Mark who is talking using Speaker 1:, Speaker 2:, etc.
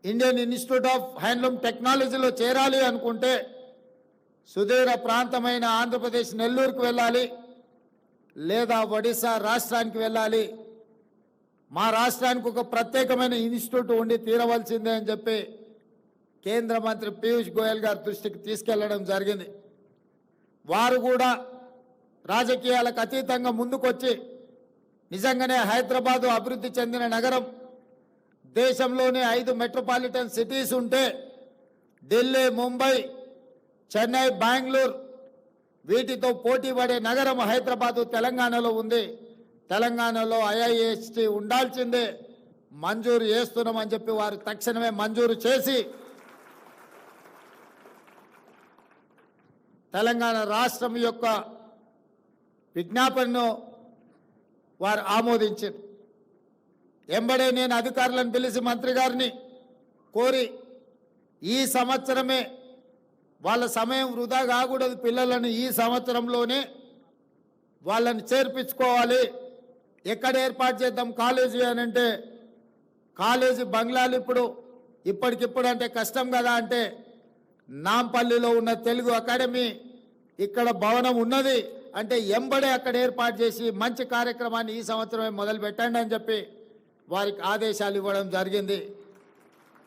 Speaker 1: Indian institute of handloom టెక్నాలజీలో చేరాలి అనుకుంటే సుదూర ప్రాంతమైన ఆంధ్రప్రదేశ్ నెల్లూరుకు వెళ్ళాలి, లేదా ఒడిశా రాష్ట్రానికి వెళ్ళాలి. మా రాష్ట్రానికి ఒక ప్రత్యేకమైన ఇన్స్టిట్యూట్ ఉండి తీరవలసిందే అని చెప్పి కేంద్ర మంత్రి పీయూష్ గోయల్ గారి దృష్టికి తీసుకెళ్లడం జరిగింది. వారు కూడా రాజకీయాలకు అతీతంగా ముందుకొచ్చి నిజంగానే హైదరాబాదు అభివృద్ధి చెందిన నగరం, దేశంలోనే 5 మెట్రోపాలిటన్ సిటీస్ ఉంటే ఢిల్లీ, ముంబై, చెన్నై, బెంగళూరు వీటితో పోటీ పడే నగరం హైదరాబాదు తెలంగాణలో ఉంది. తెలంగాణలో ఐఐఎస్టీ ఉండాల్సిందే, మంజూరు చేస్తున్నామని చెప్పి వారు తక్షణమే మంజూరు చేసి తెలంగాణ రాష్ట్రం యొక్క విజ్ఞాపనను వారు ఆమోదించారు. ఎంబడే నేను అధికారులను పిలిచి మంత్రి గారిని కోరి ఈ సంవత్సరమే, వాళ్ళ సమయం వృధా కాకూడదు, పిల్లలను ఈ సంవత్సరంలోనే వాళ్ళని చేర్పించుకోవాలి. ఎక్కడ ఏర్పాటు చేద్దాం కాలేజీ అని అంటే, కాలేజీ బంగ్లాలు ఇప్పటికిప్పుడు అంటే కష్టం కదా అంటే, నాంపల్లిలో ఉన్న తెలుగు అకాడమీ ఇక్కడ భవనం ఉన్నది అంటే ఎంబడే అక్కడ ఏర్పాటు చేసి మంచి కార్యక్రమాన్ని ఈ సంవత్సరమే మొదలు పెట్టండి అని చెప్పి వారికి ఆదేశాలు ఇవ్వడం జరిగింది.